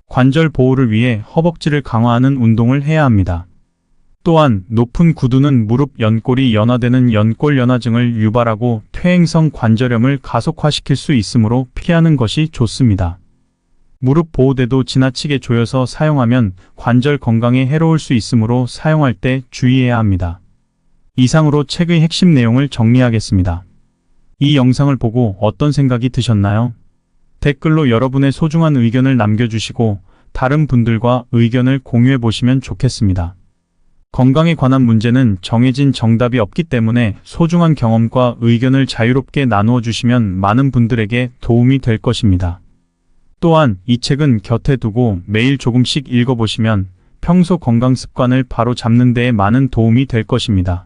Speaker 1: 관절 보호를 위해 허벅지를 강화하는 운동을 해야 합니다. 또한 높은 구두는 무릎 연골이 연화되는 연골연화증을 유발하고 퇴행성 관절염을 가속화시킬 수 있으므로 피하는 것이 좋습니다. 무릎 보호대도 지나치게 조여서 사용하면 관절 건강에 해로울 수 있으므로 사용할 때 주의해야 합니다. 이상으로 책의 핵심 내용을 정리하겠습니다. 이 영상을 보고 어떤 생각이 드셨나요? 댓글로 여러분의 소중한 의견을 남겨주시고 다른 분들과 의견을 공유해 보시면 좋겠습니다. 건강에 관한 문제는 정해진 정답이 없기 때문에 소중한 경험과 의견을 자유롭게 나누어 주시면 많은 분들에게 도움이 될 것입니다. 또한 이 책은 곁에 두고 매일 조금씩 읽어보시면 평소 건강 습관을 바로 잡는 데에 많은 도움이 될 것입니다.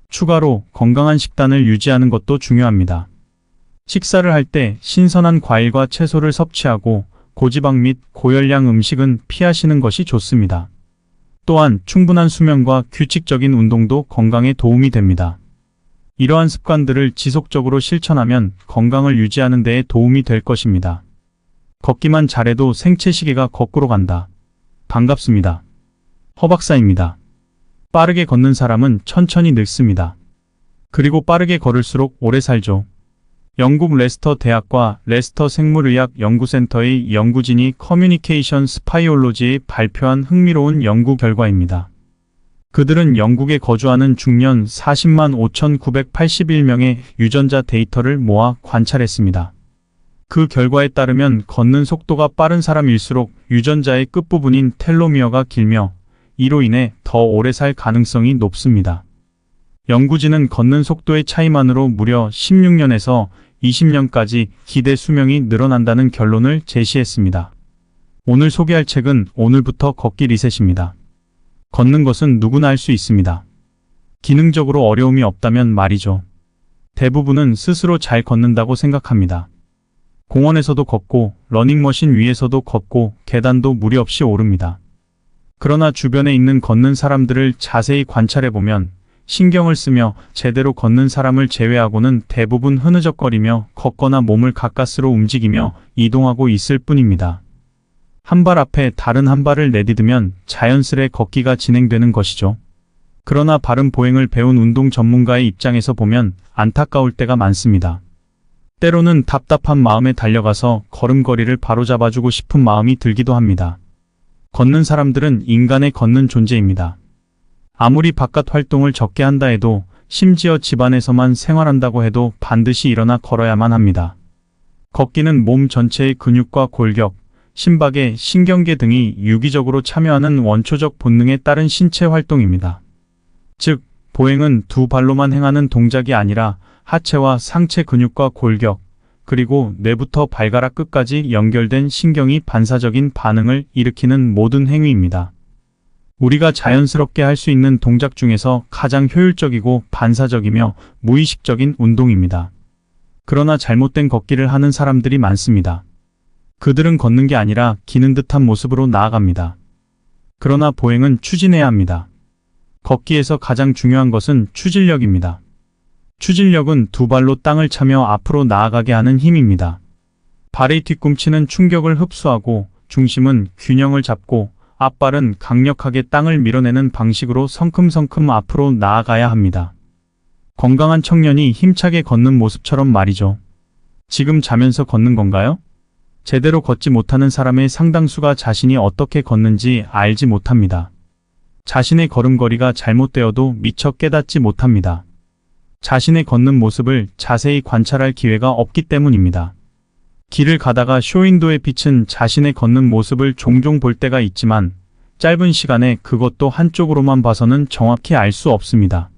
Speaker 1: 추가로 건강한 식단을 유지하는 것도 중요합니다. 식사를 할 때 신선한 과일과 채소를 섭취하고 고지방 및 고열량 음식은 피하시는 것이 좋습니다. 또한 충분한 수면과 규칙적인 운동도 건강에 도움이 됩니다. 이러한 습관들을 지속적으로 실천하면 건강을 유지하는 데에 도움이 될 것입니다. 걷기만 잘해도 생체 시계가 거꾸로 간다. 반갑습니다. 허박사입니다. 빠르게 걷는 사람은 천천히 늙습니다. 그리고 빠르게 걸을수록 오래 살죠. 영국 레스터 대학과 레스터 생물의학 연구센터의 연구진이 커뮤니케이션 스파이올로지에 발표한 흥미로운 연구 결과입니다. 그들은 영국에 거주하는 중년 40만 5,981명의 유전자 데이터를 모아 관찰했습니다. 그 결과에 따르면 걷는 속도가 빠른 사람일수록 유전자의 끝부분인 텔로미어가 길며 이로 인해 더 오래 살 가능성이 높습니다. 연구진은 걷는 속도의 차이만으로 무려 16년에서 20년까지 기대 수명이 늘어난다는 결론을 제시했습니다. 오늘 소개할 책은 오늘부터 걷기 리셋입니다. 걷는 것은 누구나 할 수 있습니다. 기능적으로 어려움이 없다면 말이죠. 대부분은 스스로 잘 걷는다고 생각합니다. 공원에서도 걷고 러닝머신 위에서도 걷고 계단도 무리 없이 오릅니다. 그러나 주변에 있는 걷는 사람들을 자세히 관찰해보면 신경을 쓰며 제대로 걷는 사람을 제외하고는 대부분 흐느적거리며 걷거나 몸을 가까스로 움직이며 이동하고 있을 뿐입니다. 한 발 앞에 다른 한 발을 내디디면 자연스레 걷기가 진행되는 것이죠. 그러나 바른 보행을 배운 운동 전문가의 입장에서 보면 안타까울 때가 많습니다. 때로는 답답한 마음에 달려가서 걸음걸이를 바로잡아주고 싶은 마음이 들기도 합니다. 걷는 사람들은 인간의 걷는 존재입니다. 아무리 바깥 활동을 적게 한다 해도 심지어 집안에서만 생활한다고 해도 반드시 일어나 걸어야만 합니다. 걷기는 몸 전체의 근육과 골격, 심박의 신경계 등이 유기적으로 참여하는 원초적 본능에 따른 신체 활동입니다. 즉, 보행은 두 발로만 행하는 동작이 아니라 하체와 상체 근육과 골격, 그리고 뇌부터 발가락 끝까지 연결된 신경이 반사적인 반응을 일으키는 모든 행위입니다. 우리가 자연스럽게 할 수 있는 동작 중에서 가장 효율적이고 반사적이며 무의식적인 운동입니다. 그러나 잘못된 걷기를 하는 사람들이 많습니다. 그들은 걷는 게 아니라 기는 듯한 모습으로 나아갑니다. 그러나 보행은 추진해야 합니다. 걷기에서 가장 중요한 것은 추진력입니다. 추진력은 두 발로 땅을 차며 앞으로 나아가게 하는 힘입니다. 발의 뒤꿈치는 충격을 흡수하고 중심은 균형을 잡고 앞발은 강력하게 땅을 밀어내는 방식으로 성큼성큼 앞으로 나아가야 합니다. 건강한 청년이 힘차게 걷는 모습처럼 말이죠. 지금 자면서 걷는 건가요? 제대로 걷지 못하는 사람의 상당수가 자신이 어떻게 걷는지 알지 못합니다. 자신의 걸음걸이가 잘못되어도 미처 깨닫지 못합니다. 자신의 걷는 모습을 자세히 관찰할 기회가 없기 때문입니다. 길을 가다가 쇼윈도에 비친 자신의 걷는 모습을 종종 볼 때가 있지만 짧은 시간에 그것도 한쪽으로만 봐서는 정확히 알 수 없습니다.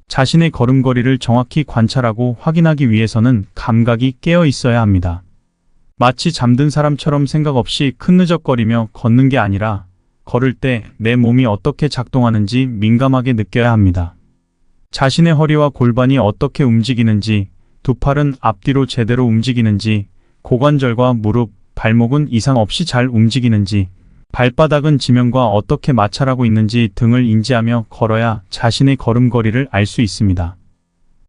Speaker 1: 자신의 걸음걸이를 정확히 관찰하고 확인하기 위해서는 감각이 깨어 있어야 합니다. 마치 잠든 사람처럼 생각 없이 큰느적거리며 걷는 게 아니라 걸을 때 내 몸이 어떻게 작동하는지 민감하게 느껴야 합니다. 자신의 허리와 골반이 어떻게 움직이는지, 두 팔은 앞뒤로 제대로 움직이는지, 고관절과 무릎, 발목은 이상 없이 잘 움직이는지, 발바닥은 지면과 어떻게 마찰하고 있는지 등을 인지하며 걸어야 자신의 걸음걸이를 알 수 있습니다.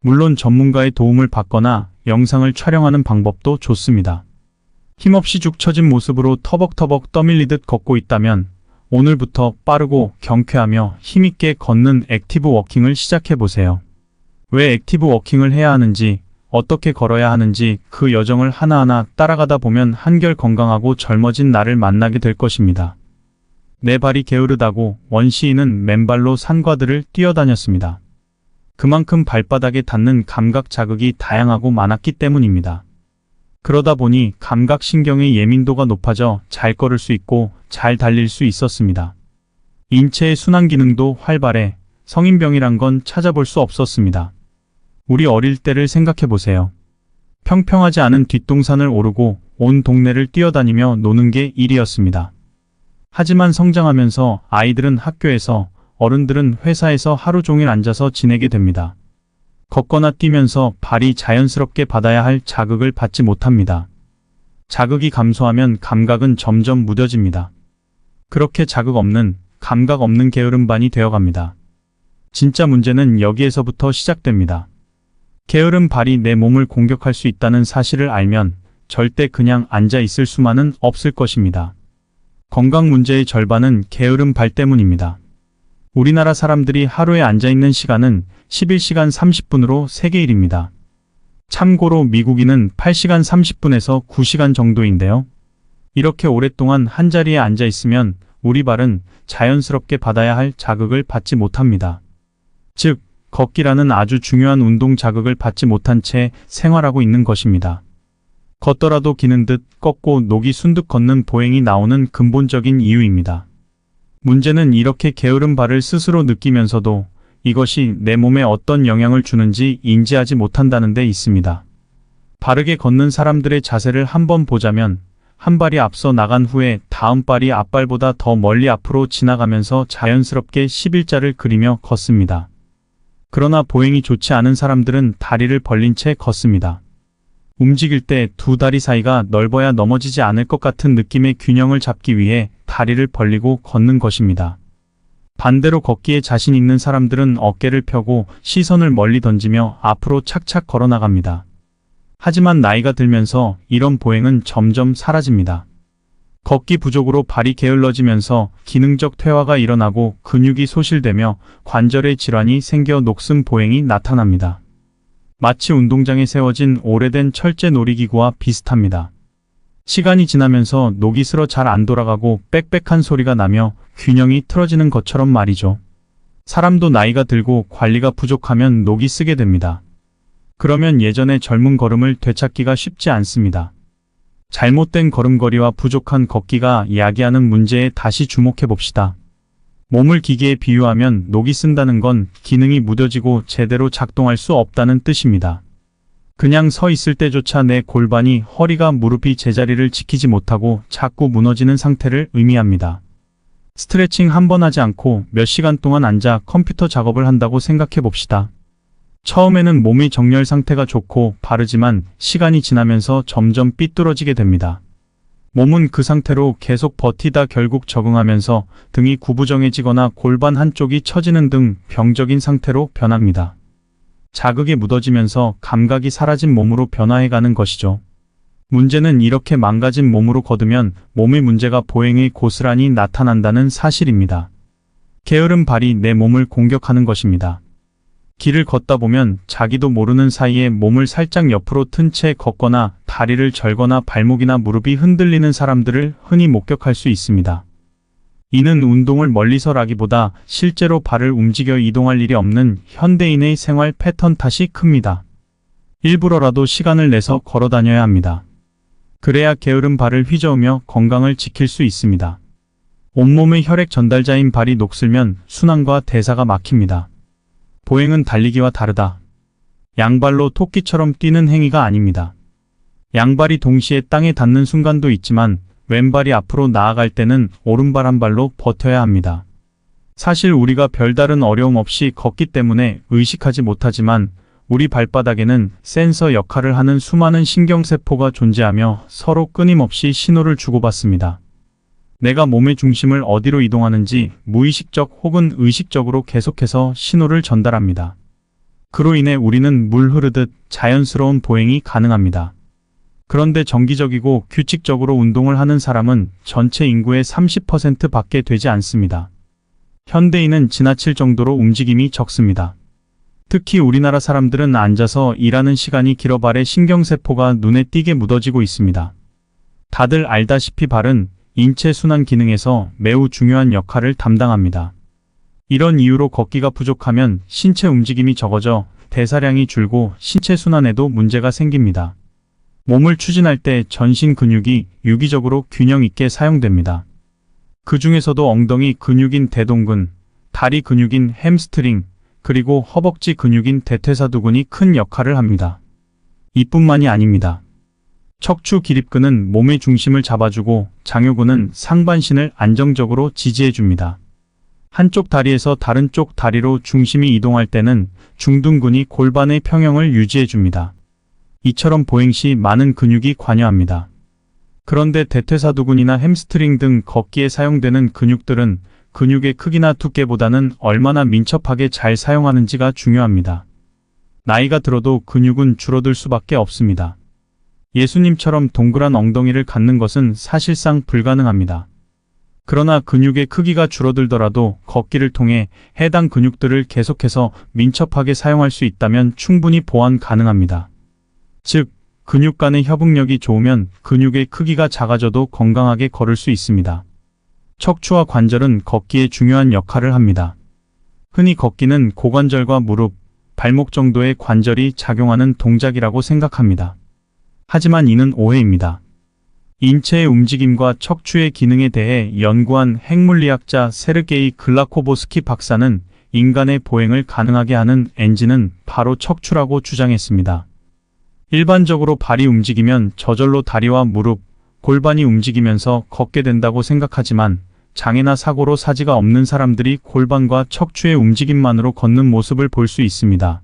Speaker 1: 물론 전문가의 도움을 받거나 영상을 촬영하는 방법도 좋습니다. 힘없이 죽 처진 모습으로 터벅터벅 떠밀리듯 걷고 있다면 오늘부터 빠르고 경쾌하며 힘있게 걷는 액티브 워킹을 시작해보세요. 왜 액티브 워킹을 해야 하는지, 어떻게 걸어야 하는지 그 여정을 하나하나 따라가다 보면 한결 건강하고 젊어진 나를 만나게 될 것입니다. 내 발이 게으르다고 원시인은 맨발로 산과들을 뛰어다녔습니다. 그만큼 발바닥에 닿는 감각 자극이 다양하고 많았기 때문입니다. 그러다 보니 감각신경의 예민도가 높아져 잘 걸을 수 있고 잘 달릴 수 있었습니다. 인체의 순환 기능도 활발해 성인병이란 건 찾아볼 수 없었습니다. 우리 어릴 때를 생각해 보세요. 평평하지 않은 뒷동산을 오르고 온 동네를 뛰어다니며 노는 게 일이었습니다. 하지만 성장하면서 아이들은 학교에서, 어른들은 회사에서 하루 종일 앉아서 지내게 됩니다. 걷거나 뛰면서 발이 자연스럽게 받아야 할 자극을 받지 못합니다. 자극이 감소하면 감각은 점점 무뎌집니다. 그렇게 자극 없는, 감각 없는 게으름반이 되어갑니다. 진짜 문제는 여기에서부터 시작됩니다. 게으른 발이 내 몸을 공격할 수 있다는 사실을 알면 절대 그냥 앉아 있을 수만은 없을 것입니다. 건강 문제의 절반은 게으른 발 때문입니다. 우리나라 사람들이 하루에 앉아있는 시간은 11시간 30분으로 세계 1위입니다. 참고로 미국인은 8시간 30분에서 9시간 정도인데요. 이렇게 오랫동안 한자리에 앉아있으면 우리 발은 자연스럽게 받아야 할 자극을 받지 못합니다. 즉, 걷기라는 아주 중요한 운동 자극을 받지 못한 채 생활하고 있는 것입니다. 걷더라도 기는 듯 꺾고 녹이 순득 걷는 보행이 나오는 근본적인 이유입니다. 문제는 이렇게 게으른 발을 스스로 느끼면서도 이것이 내 몸에 어떤 영향을 주는지 인지하지 못한다는 데 있습니다. 바르게 걷는 사람들의 자세를 한번 보자면 한 발이 앞서 나간 후에 다음 발이 앞발보다 더 멀리 앞으로 지나가면서 자연스럽게 11자를 그리며 걷습니다. 그러나 보행이 좋지 않은 사람들은 다리를 벌린 채 걷습니다. 움직일 때 두 다리 사이가 넓어야 넘어지지 않을 것 같은 느낌의 균형을 잡기 위해 다리를 벌리고 걷는 것입니다. 반대로 걷기에 자신 있는 사람들은 어깨를 펴고 시선을 멀리 던지며 앞으로 착착 걸어 나갑니다. 하지만 나이가 들면서 이런 보행은 점점 사라집니다. 걷기 부족으로 발이 게을러지면서 기능적 퇴화가 일어나고 근육이 소실되며 관절의 질환이 생겨 녹슨 보행이 나타납니다. 마치 운동장에 세워진 오래된 철제 놀이기구와 비슷합니다. 시간이 지나면서 녹이 슬어 잘 안 돌아가고 빽빽한 소리가 나며 균형이 틀어지는 것처럼 말이죠. 사람도 나이가 들고 관리가 부족하면 녹이 쓰게 됩니다. 그러면 예전의 젊은 걸음을 되찾기가 쉽지 않습니다. 잘못된 걸음걸이와 부족한 걷기가 야기하는 문제에 다시 주목해 봅시다. 몸을 기계에 비유하면 녹이 쓴다는 건 기능이 무뎌지고 제대로 작동할 수 없다는 뜻입니다. 그냥 서 있을 때조차 내 골반이, 허리가, 무릎이 제자리를 지키지 못하고 자꾸 무너지는 상태를 의미합니다. 스트레칭 한 번 하지 않고 몇 시간 동안 앉아 컴퓨터 작업을 한다고 생각해 봅시다. 처음에는 몸의 정렬 상태가 좋고 바르지만 시간이 지나면서 점점 삐뚤어지게 됩니다. 몸은 그 상태로 계속 버티다 결국 적응하면서 등이 구부정해지거나 골반 한쪽이 처지는 등 병적인 상태로 변합니다. 자극이 묻어지면서 감각이 사라진 몸으로 변화해가는 것이죠. 문제는 이렇게 망가진 몸으로 걷으면 몸의 문제가 보행에 고스란히 나타난다는 사실입니다. 게으른 발이 내 몸을 공격하는 것입니다. 길을 걷다 보면 자기도 모르는 사이에 몸을 살짝 옆으로 튼 채 걷거나 다리를 절거나 발목이나 무릎이 흔들리는 사람들을 흔히 목격할 수 있습니다. 이는 운동을 멀리서라기보다 실제로 발을 움직여 이동할 일이 없는 현대인의 생활 패턴 탓이 큽니다. 일부러라도 시간을 내서 걸어 다녀야 합니다. 그래야 게으른 발을 휘저으며 건강을 지킬 수 있습니다. 온몸의 혈액 전달자인 발이 녹슬면 순환과 대사가 막힙니다. 보행은 달리기와 다르다. 양발로 토끼처럼 뛰는 행위가 아닙니다. 양발이 동시에 땅에 닿는 순간도 있지만 왼발이 앞으로 나아갈 때는 오른발 한 발로 버텨야 합니다. 사실 우리가 별다른 어려움 없이 걷기 때문에 의식하지 못하지만 우리 발바닥에는 센서 역할을 하는 수많은 신경세포가 존재하며 서로 끊임없이 신호를 주고받습니다. 내가 몸의 중심을 어디로 이동하는지 무의식적 혹은 의식적으로 계속해서 신호를 전달합니다. 그로 인해 우리는 물 흐르듯 자연스러운 보행이 가능합니다. 그런데 정기적이고 규칙적으로 운동을 하는 사람은 전체 인구의 30%밖에 되지 않습니다. 현대인은 지나칠 정도로 움직임이 적습니다. 특히 우리나라 사람들은 앉아서 일하는 시간이 길어 발의 신경세포가 눈에 띄게 묻어지고 있습니다. 다들 알다시피 발은 인체 순환 기능에서 매우 중요한 역할을 담당합니다. 이런 이유로 걷기가 부족하면 신체 움직임이 적어져 대사량이 줄고 신체 순환에도 문제가 생깁니다. 몸을 추진할 때 전신 근육이 유기적으로 균형 있게 사용됩니다. 그 중에서도 엉덩이 근육인 대동근, 다리 근육인 햄스트링, 그리고 허벅지 근육인 대퇴사두근이 큰 역할을 합니다. 이뿐만이 아닙니다. 척추 기립근은 몸의 중심을 잡아주고 장요근은 상반신을 안정적으로 지지해줍니다. 한쪽 다리에서 다른 쪽 다리로 중심이 이동할 때는 중둔근이 골반의 평형을 유지해줍니다. 이처럼 보행 시 많은 근육이 관여합니다. 그런데 대퇴사두근이나 햄스트링 등 걷기에 사용되는 근육들은 근육의 크기나 두께보다는 얼마나 민첩하게 잘 사용하는지가 중요합니다. 나이가 들어도 근육은 줄어들 수밖에 없습니다. 예수님처럼 동그란 엉덩이를 갖는 것은 사실상 불가능합니다. 그러나 근육의 크기가 줄어들더라도 걷기를 통해 해당 근육들을 계속해서 민첩하게 사용할 수 있다면 충분히 보완 가능합니다. 즉, 근육 간의 협응력이 좋으면 근육의 크기가 작아져도 건강하게 걸을 수 있습니다. 척추와 관절은 걷기에 중요한 역할을 합니다. 흔히 걷기는 고관절과 무릎, 발목 정도의 관절이 작용하는 동작이라고 생각합니다. 하지만 이는 오해입니다. 인체의 움직임과 척추의 기능에 대해 연구한 핵물리학자 세르게이 글라코보스키 박사는 인간의 보행을 가능하게 하는 엔진은 바로 척추라고 주장했습니다. 일반적으로 발이 움직이면 저절로 다리와 무릎, 골반이 움직이면서 걷게 된다고 생각하지만 장애나 사고로 사지가 없는 사람들이 골반과 척추의 움직임만으로 걷는 모습을 볼 수 있습니다.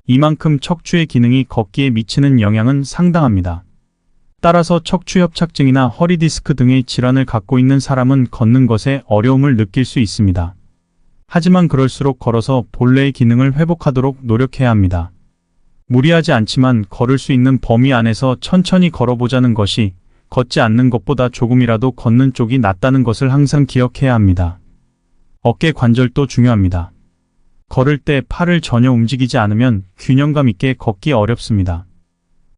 Speaker 1: 이만큼 척추의 기능이 걷기에 미치는 영향은 상당합니다. 따라서 척추협착증이나 허리 디스크 등의 질환을 갖고 있는 사람은 걷는 것에 어려움을 느낄 수 있습니다. 하지만 그럴수록 걸어서 본래의 기능을 회복하도록 노력해야 합니다. 무리하지 않지만 걸을 수 있는 범위 안에서 천천히 걸어보자는 것이 걷지 않는 것보다 조금이라도 걷는 쪽이 낫다는 것을 항상 기억해야 합니다. 어깨 관절도 중요합니다. 걸을 때 팔을 전혀 움직이지 않으면 균형감 있게 걷기 어렵습니다.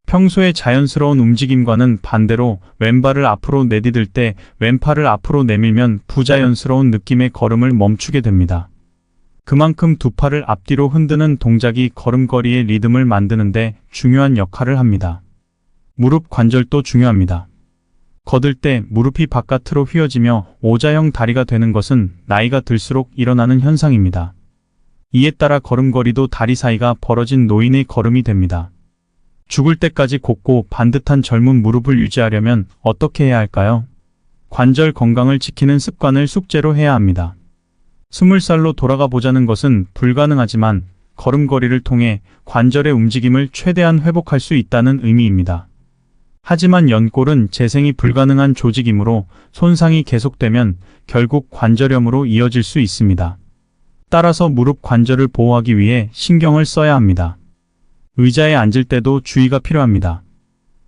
Speaker 1: 평소의 자연스러운 움직임과는 반대로 왼발을 앞으로 내디딜 때 왼팔을 앞으로 내밀면 부자연스러운 느낌의 걸음을 멈추게 됩니다. 그만큼 두 팔을 앞뒤로 흔드는 동작이 걸음걸이의 리듬을 만드는데 중요한 역할을 합니다. 무릎 관절도 중요합니다. 걷을 때 무릎이 바깥으로 휘어지며 오자형 다리가 되는 것은 나이가 들수록 일어나는 현상입니다. 이에 따라 걸음걸이도 다리 사이가 벌어진 노인의 걸음이 됩니다. 죽을 때까지 곱고 반듯한 젊은 무릎을 유지하려면 어떻게 해야 할까요? 관절 건강을 지키는 습관을 숙제로 해야 합니다. 20살로 돌아가 보자는 것은 불가능하지만 걸음걸이를 통해 관절의 움직임을 최대한 회복할 수 있다는 의미입니다. 하지만 연골은 재생이 불가능한 조직이므로 손상이 계속되면 결국 관절염으로 이어질 수 있습니다. 따라서 무릎 관절을 보호하기 위해 신경을 써야 합니다. 의자에 앉을 때도 주의가 필요합니다.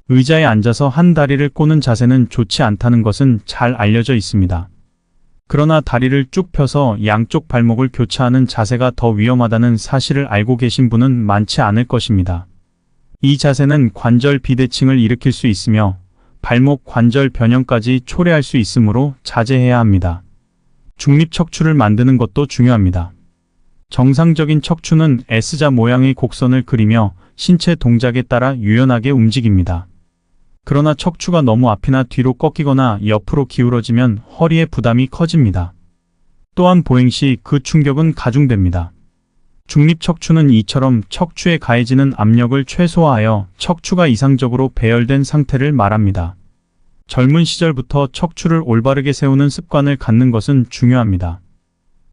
Speaker 1: 의자에 앉아서 한 다리를 꼬는 자세는 좋지 않다는 것은 잘 알려져 있습니다. 그러나 다리를 쭉 펴서 양쪽 발목을 교차하는 자세가 더 위험하다는 사실을 알고 계신 분은 많지 않을 것입니다. 이 자세는 관절 비대칭을 일으킬 수 있으며 발목 관절 변형까지 초래할 수 있으므로 자제해야 합니다. 중립 척추를 만드는 것도 중요합니다. 정상적인 척추는 S자 모양의 곡선을 그리며 신체 동작에 따라 유연하게 움직입니다. 그러나 척추가 너무 앞이나 뒤로 꺾이거나 옆으로 기울어지면 허리에 부담이 커집니다. 또한 보행 시 그 충격은 가중됩니다. 중립 척추는 이처럼 척추에 가해지는 압력을 최소화하여 척추가 이상적으로 배열된 상태를 말합니다. 젊은 시절부터 척추를 올바르게 세우는 습관을 갖는 것은 중요합니다.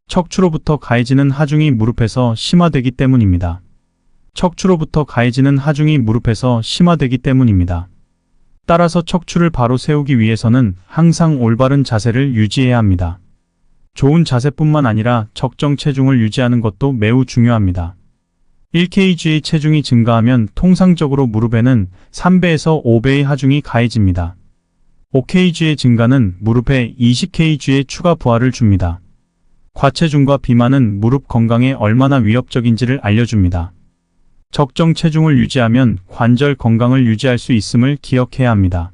Speaker 1: 척추로부터 가해지는 하중이 무릎에서 심화되기 때문입니다. 척추로부터 가해지는 하중이 무릎에서 심화되기 때문입니다. 따라서 척추를 바로 세우기 위해서는 항상 올바른 자세를 유지해야 합니다. 좋은 자세뿐만 아니라 적정 체중을 유지하는 것도 매우 중요합니다. 1kg의 체중이 증가하면 통상적으로 무릎에는 3배에서 5배의 하중이 가해집니다. 5kg의 증가는 무릎에 20kg의 추가 부하를 줍니다. 과체중과 비만은 무릎 건강에 얼마나 위협적인지를 알려줍니다. 적정 체중을 유지하면 관절 건강을 유지할 수 있음을 기억해야 합니다.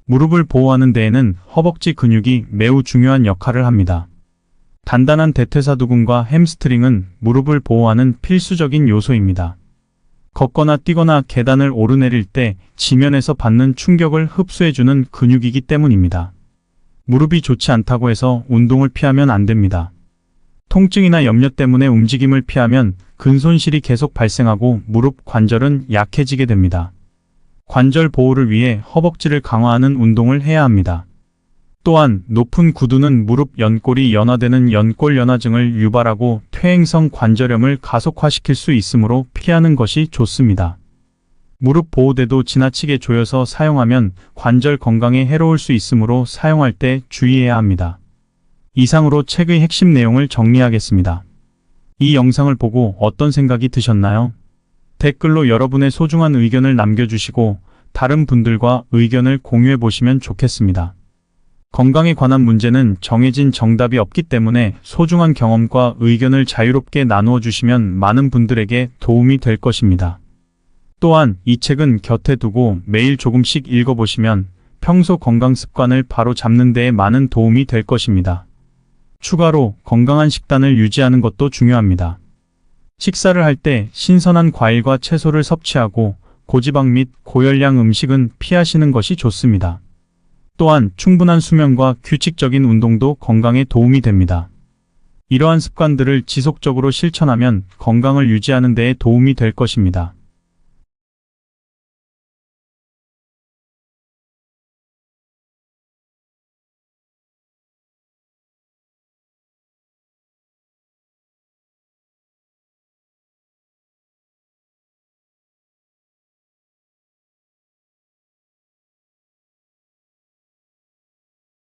Speaker 1: 무릎을 보호하는 데에는 허벅지 근육이 매우 중요한 역할을 합니다. 단단한 대퇴사두근과 햄스트링은 무릎을 보호하는 필수적인 요소입니다. 걷거나 뛰거나 계단을 오르내릴 때 지면에서 받는 충격을 흡수해주는 근육이기 때문입니다. 무릎이 좋지 않다고 해서 운동을 피하면 안 됩니다. 통증이나 염려 때문에 움직임을 피하면 근손실이 계속 발생하고 무릎 관절은 약해지게 됩니다. 관절 보호를 위해 허벅지를 강화하는 운동을 해야 합니다. 또한 높은 구두는 무릎 연골이 연화되는 연골연화증을 유발하고 퇴행성 관절염을 가속화시킬 수 있으므로 피하는 것이 좋습니다. 무릎 보호대도 지나치게 조여서 사용하면 관절 건강에 해로울 수 있으므로 사용할 때 주의해야 합니다. 이상으로 책의 핵심 내용을 정리하겠습니다. 이 영상을 보고 어떤 생각이 드셨나요? 댓글로 여러분의 소중한 의견을 남겨주시고 다른 분들과 의견을 공유해 보시면 좋겠습니다. 건강에 관한 문제는 정해진 정답이 없기 때문에 소중한 경험과 의견을 자유롭게 나누어 주시면 많은 분들에게 도움이 될 것입니다. 또한 이 책은 곁에 두고 매일 조금씩 읽어보시면 평소 건강 습관을 바로 잡는 데에 많은 도움이 될 것입니다. 추가로 건강한 식단을 유지하는 것도 중요합니다. 식사를 할 때 신선한 과일과 채소를 섭취하고 고지방 및 고열량 음식은 피하시는 것이 좋습니다. 또한 충분한 수면과 규칙적인 운동도 건강에 도움이 됩니다. 이러한 습관들을 지속적으로 실천하면 건강을 유지하는 데에 도움이 될 것입니다.